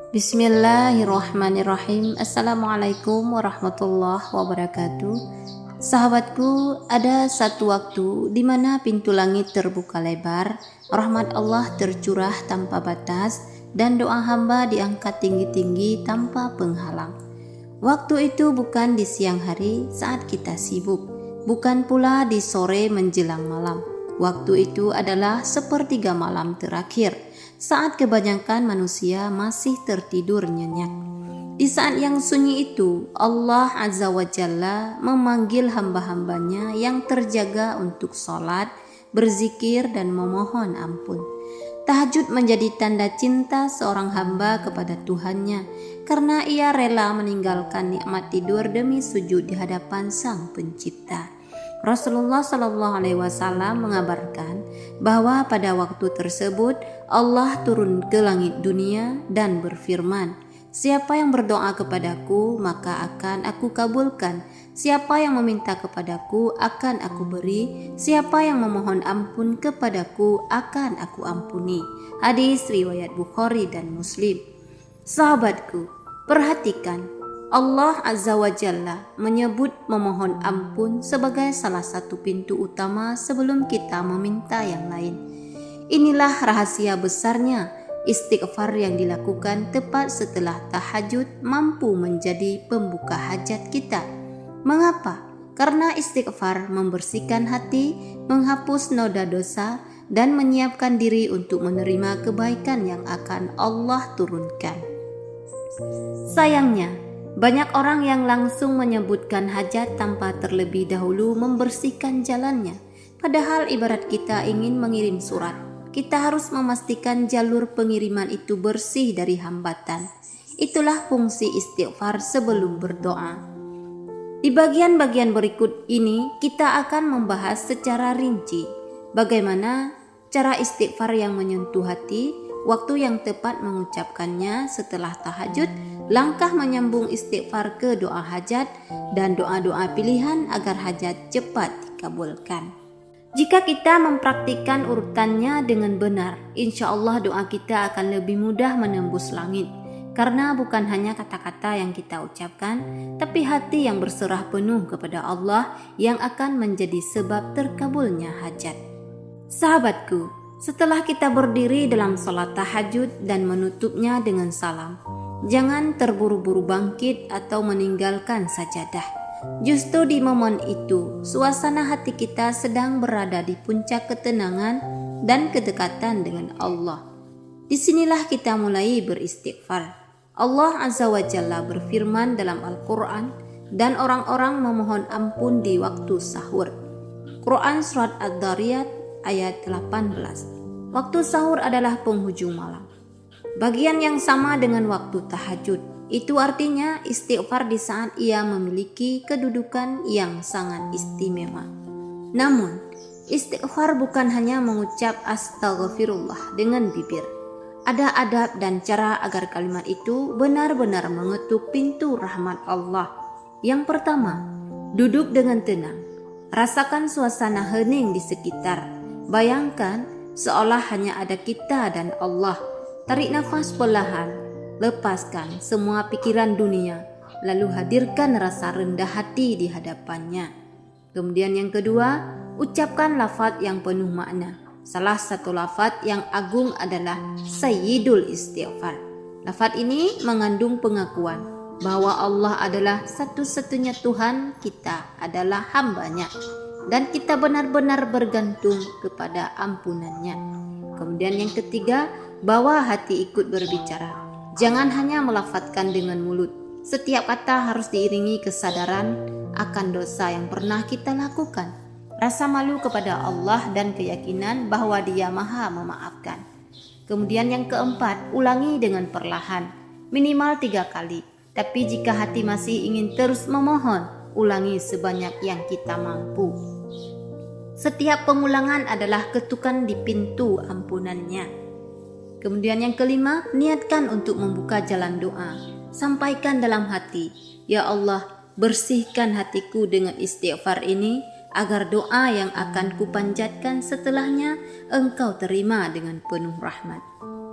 Bismillahirrahmanirrahim. Assalamualaikum warahmatullahi wabarakatuh. Sahabatku, ada satu waktu di mana pintu langit terbuka lebar, rahmat Allah tercurah tanpa batas, dan doa hamba diangkat tinggi-tinggi tanpa penghalang. Waktu itu bukan di siang hari saat kita sibuk, bukan pula di sore menjelang malam. Waktu itu adalah sepertiga malam terakhir, saat kebanyakan manusia masih tertidur nyenyak. Di saat yang sunyi itu, Allah Azza wa Jalla memanggil hamba-hambanya yang terjaga untuk sholat, berzikir, dan memohon ampun. Tahajud menjadi tanda cinta seorang hamba kepada Tuhannya, karena ia rela meninggalkan nikmat tidur demi sujud di hadapan Sang Pencipta. Rasulullah SAW mengabarkan bahwa pada waktu tersebut Allah turun ke langit dunia dan berfirman, "Siapa yang berdoa kepadaku maka akan aku kabulkan. Siapa yang meminta kepadaku akan aku beri. Siapa yang memohon ampun kepadaku akan aku ampuni." Hadis riwayat Bukhari dan Muslim. Sahabatku, perhatikan, Allah Azza wa Jalla menyebut memohon ampun sebagai salah satu pintu utama sebelum kita meminta yang lain. Inilah rahasia besarnya istighfar yang dilakukan tepat setelah tahajud mampu menjadi pembuka hajat kita. Mengapa? Karena istighfar membersihkan hati, menghapus noda dosa, dan menyiapkan diri untuk menerima kebaikan yang akan Allah turunkan. Sayangnya, banyak orang yang langsung menyebutkan hajat tanpa terlebih dahulu membersihkan jalannya. Padahal ibarat kita ingin mengirim surat, kita harus memastikan jalur pengiriman itu bersih dari hambatan. Itulah fungsi istighfar sebelum berdoa. Di bagian-bagian berikut ini kita akan membahas secara rinci bagaimana cara istighfar yang menyentuh hati, waktu yang tepat mengucapkannya setelah tahajud, langkah menyambung istighfar ke doa hajat, dan doa-doa pilihan agar hajat cepat dikabulkan. Jika kita mempraktikkan urutannya dengan benar, insya Allah doa kita akan lebih mudah menembus langit. Karena bukan hanya kata-kata yang kita ucapkan, tapi hati yang berserah penuh kepada Allah yang akan menjadi sebab terkabulnya hajat. Sahabatku, setelah kita berdiri dalam salat tahajud dan menutupnya dengan salam, jangan terburu-buru bangkit atau meninggalkan sajadah. Justru di momen itu, suasana hati kita sedang berada di puncak ketenangan dan kedekatan dengan Allah. Disinilah kita mulai beristighfar. Allah Azza wa Jalla berfirman dalam Al-Quran, dan orang-orang memohon ampun di waktu sahur. Quran Surat Ad-Dariyat ayat 18. Waktu sahur adalah penghujung malam, bagian yang sama dengan waktu tahajud. Itu artinya istighfar di saat ia memiliki kedudukan yang sangat istimewa. Namun, istighfar bukan hanya mengucap astaghfirullah dengan bibir. Ada adab dan cara agar kalimat itu benar-benar mengetuk pintu rahmat Allah. Yang pertama, duduk dengan tenang. Rasakan suasana hening di sekitar. Bayangkan seolah hanya ada kita dan Allah. Tarik nafas perlahan, lepaskan semua pikiran dunia, lalu hadirkan rasa rendah hati di hadapannya. Kemudian yang kedua, ucapkan lafaz yang penuh makna. Salah satu lafaz yang agung adalah Sayyidul Istighfar. Lafaz ini mengandung pengakuan bahwa Allah adalah satu-satunya Tuhan, kita adalah hambanya, dan kita benar-benar bergantung kepada ampunannya. Kemudian yang ketiga, bawa hati ikut berbicara. Jangan hanya melafadzkan dengan mulut. Setiap kata harus diiringi kesadaran akan dosa yang pernah kita lakukan, rasa malu kepada Allah, dan keyakinan bahwa Dia Maha memaafkan. Kemudian yang keempat, ulangi dengan perlahan, minimal 3 kali. Tapi jika hati masih ingin terus memohon, ulangi sebanyak yang kita mampu. Setiap pengulangan adalah ketukan di pintu ampunannya. Kemudian yang kelima, niatkan untuk membuka jalan doa. Sampaikan dalam hati, "Ya Allah, bersihkan hatiku dengan istighfar ini, agar doa yang akan kupanjatkan setelahnya Engkau terima dengan penuh rahmat."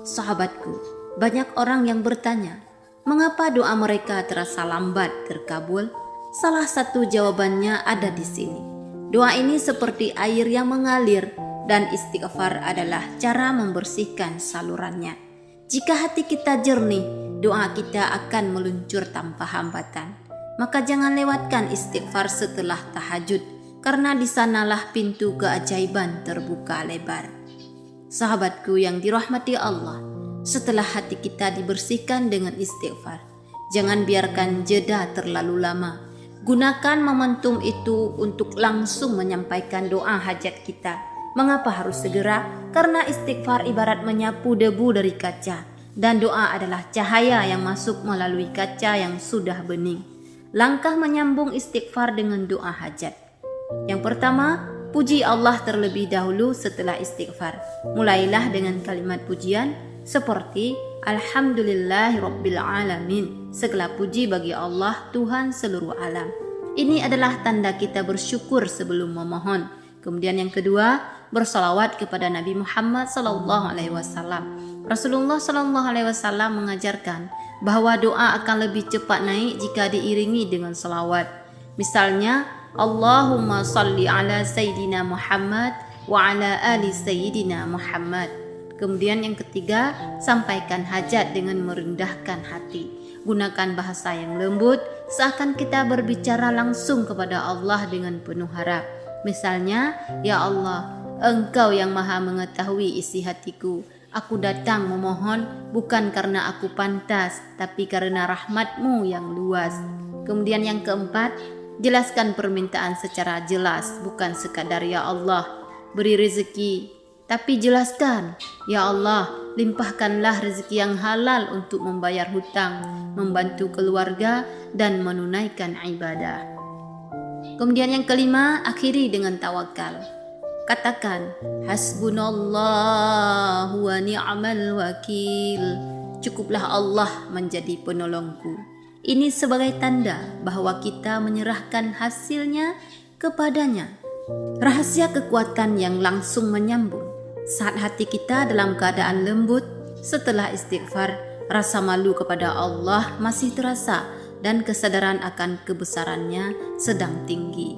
Sahabatku, Banyak orang yang bertanya, mengapa doa mereka terasa lambat terkabul? Salah satu jawabannya ada di sini. Doa ini seperti air yang mengalir dan istighfar adalah cara membersihkan salurannya. Jika hati kita jernih, doa kita akan meluncur tanpa hambatan. Maka jangan lewatkan istighfar setelah tahajud, karena di sanalah pintu keajaiban terbuka lebar. Sahabatku yang dirahmati Allah, setelah hati kita dibersihkan dengan istighfar, jangan biarkan jeda terlalu lama. Gunakan momentum itu untuk langsung menyampaikan doa hajat kita. Mengapa harus segera? Karena istighfar ibarat menyapu debu dari kaca, dan doa adalah cahaya yang masuk melalui kaca yang sudah bening. Langkah menyambung istighfar dengan doa hajat. Yang pertama, puji Allah terlebih dahulu setelah istighfar. Mulailah dengan kalimat pujian seperti Alhamdulillahirabbil alamin. Segala puji bagi Allah, Tuhan seluruh alam. Ini adalah tanda kita bersyukur sebelum memohon. Kemudian yang kedua, bersalawat kepada Nabi Muhammad SAW. Rasulullah SAW mengajarkan bahwa doa akan lebih cepat naik jika diiringi dengan salawat. Misalnya, Allahumma salli ala Sayyidina Muhammad wa ala ali Sayyidina Muhammad. Kemudian yang ketiga, sampaikan hajat dengan merendahkan hati. Gunakan bahasa yang lembut, seakan kita berbicara langsung kepada Allah dengan penuh harap. Misalnya, Ya Allah, Engkau yang maha mengetahui isi hatiku. Aku datang memohon bukan karena aku pantas, tapi karena rahmat-Mu yang luas. Kemudian yang keempat, jelaskan permintaan secara jelas, bukan sekadar Ya Allah, beri rezeki. Tapi jelaskan, Ya Allah, limpahkanlah rezeki yang halal untuk membayar hutang, membantu keluarga, dan menunaikan ibadah. Kemudian yang kelima, akhiri dengan tawakal. Katakan, Hasbunallahu wa ni'mal wakil. Cukuplah Allah menjadi penolongku. Ini sebagai tanda bahwa kita menyerahkan hasilnya kepadanya. Rahasia kekuatan yang langsung menyambung. Saat hati kita dalam keadaan lembut, setelah istighfar, rasa malu kepada Allah masih terasa dan kesadaran akan kebesarannya sedang tinggi.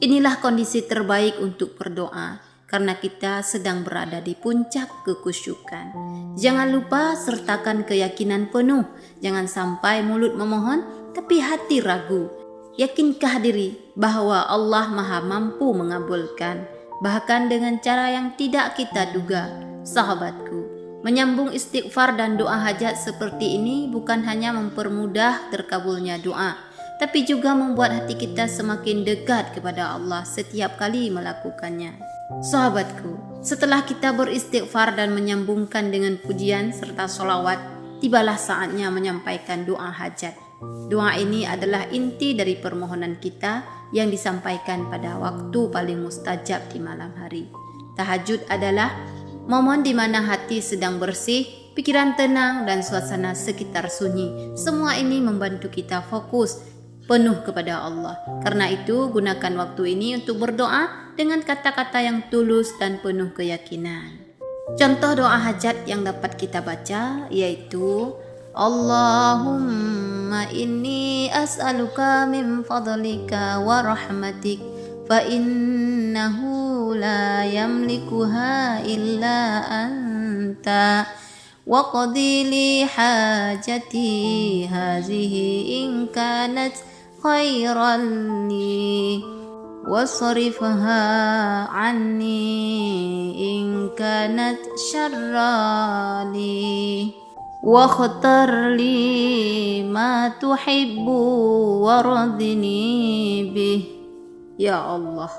Inilah kondisi terbaik untuk berdoa, karena kita sedang berada di puncak kekusyukan. Jangan lupa sertakan keyakinan penuh. Jangan sampai mulut memohon, tapi hati ragu. Yakinkah diri bahwa Allah maha mampu mengabulkan, bahkan dengan cara yang tidak kita duga. Sahabatku, menyambung istighfar dan doa hajat seperti ini bukan hanya mempermudah terkabulnya doa, tapi juga membuat hati kita semakin dekat kepada Allah setiap kali melakukannya. Sahabatku, setelah kita beristighfar dan menyambungkan dengan pujian serta sholawat, tibalah saatnya menyampaikan doa hajat. Doa ini adalah inti dari permohonan kita yang disampaikan pada waktu paling mustajab di malam hari. Tahajud adalah momen di mana hati sedang bersih, pikiran tenang, dan suasana sekitar sunyi. Semua ini membantu kita fokus penuh kepada Allah. Karena itu, gunakan waktu ini untuk berdoa dengan kata-kata yang tulus dan penuh keyakinan. Contoh doa hajat yang dapat kita baca yaitu Allahumma inni as'aluka min fadlika wa rahmatik fa innahu la yamlikuha illa anta wa qadi li hajati hazihi in kanat khairan li wasrifha anni in kanat syarran li wakhtar li ma tuhibbu waradini bih. Ya Allah,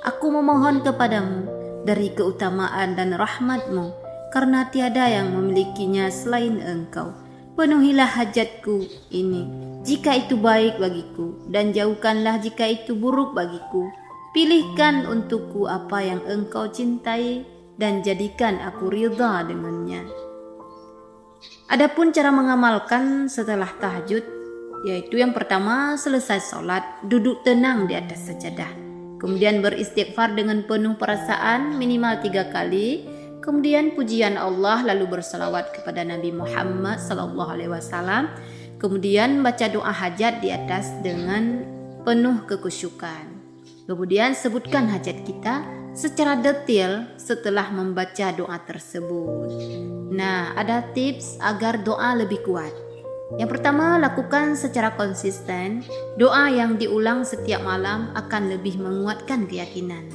aku memohon kepadamu dari keutamaan dan rahmat-Mu, karena tiada yang memilikinya selain Engkau. Penuhilah hajatku ini jika itu baik bagiku, dan jauhkanlah jika itu buruk bagiku. Pilihkan untukku apa yang Engkau cintai, dan jadikan aku ridha dengannya. Adapun cara mengamalkan setelah tahajud, yaitu yang pertama, selesai sholat, duduk tenang di atas sajadah. Kemudian beristighfar dengan penuh perasaan minimal 3 kali. Kemudian pujian Allah, lalu bersalawat kepada Nabi Muhammad SAW. Kemudian baca doa hajat di atas dengan penuh kekusyukan. Kemudian sebutkan hajat kita secara detail setelah membaca doa tersebut. Nah, ada tips agar doa lebih kuat. Yang pertama, lakukan secara konsisten. Doa yang diulang setiap malam akan lebih menguatkan keyakinan.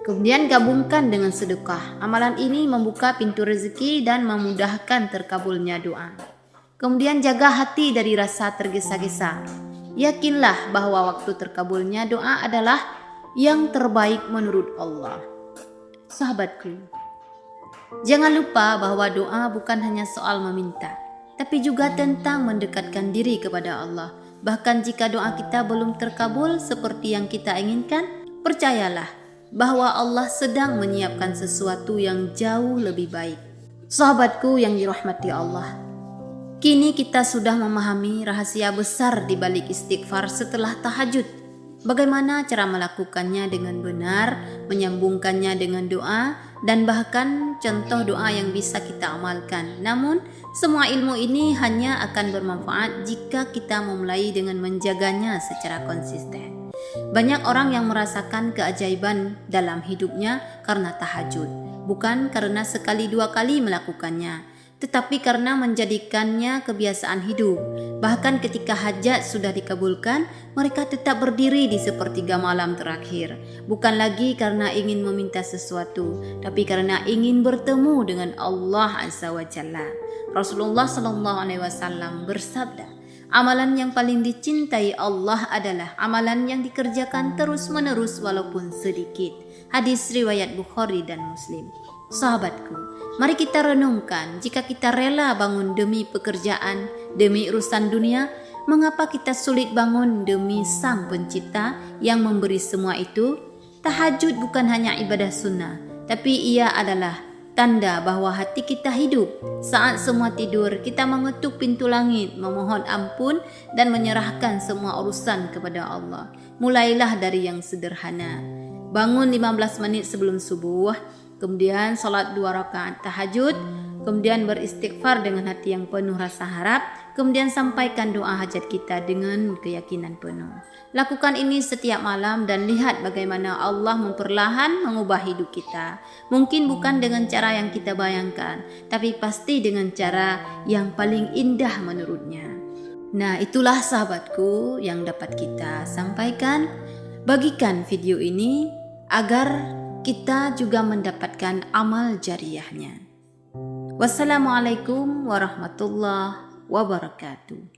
Kemudian gabungkan dengan sedekah. Amalan ini membuka pintu rezeki dan memudahkan terkabulnya doa. Kemudian jaga hati dari rasa tergesa-gesa. Yakinlah bahwa waktu terkabulnya doa adalah yang terbaik menurut Allah. Sahabatku, jangan lupa bahwa doa bukan hanya soal meminta, tapi juga tentang mendekatkan diri kepada Allah. Bahkan jika doa kita belum terkabul seperti yang kita inginkan, percayalah bahwa Allah sedang menyiapkan sesuatu yang jauh lebih baik. Sahabatku yang dirahmati Allah, kini kita sudah memahami rahasia besar di balik istighfar setelah tahajud. Bagaimana cara melakukannya dengan benar, menyambungkannya dengan doa, dan bahkan contoh doa yang bisa kita amalkan. Namun, semua ilmu ini hanya akan bermanfaat jika kita memulai dengan menjaganya secara konsisten. Banyak orang yang merasakan keajaiban dalam hidupnya karena tahajud, bukan karena sekali dua kali melakukannya, tetapi karena menjadikannya kebiasaan hidup. Bahkan ketika hajat sudah dikabulkan, mereka tetap berdiri di sepertiga malam terakhir, bukan lagi karena ingin meminta sesuatu, tapi karena ingin bertemu dengan Allah Azza wa Jalla. Rasulullah SAW bersabda, amalan yang paling dicintai Allah adalah amalan yang dikerjakan terus-menerus walaupun sedikit. Hadis riwayat Bukhari dan Muslim. Sahabatku, mari kita renungkan, jika kita rela bangun demi pekerjaan, demi urusan dunia, mengapa kita sulit bangun demi Sang Pencipta yang memberi semua itu? Tahajud bukan hanya ibadah sunnah, tapi ia adalah tanda bahwa hati kita hidup. Saat semua tidur, kita mengetuk pintu langit, memohon ampun dan menyerahkan semua urusan kepada Allah. Mulailah dari yang sederhana. Bangun 15 menit sebelum subuh, kemudian sholat 2 rakaat tahajud, kemudian beristighfar dengan hati yang penuh rasa harap, kemudian sampaikan doa hajat kita dengan keyakinan penuh. Lakukan ini setiap malam dan lihat bagaimana Allah memperlahan mengubah hidup kita. Mungkin bukan dengan cara yang kita bayangkan, tapi pasti dengan cara yang paling indah menurutnya. Nah, itulah sahabatku yang dapat kita sampaikan. Bagikan video ini agar kita juga mendapatkan amal jariyahnya. Wassalamualaikum warahmatullahi wabarakatuh.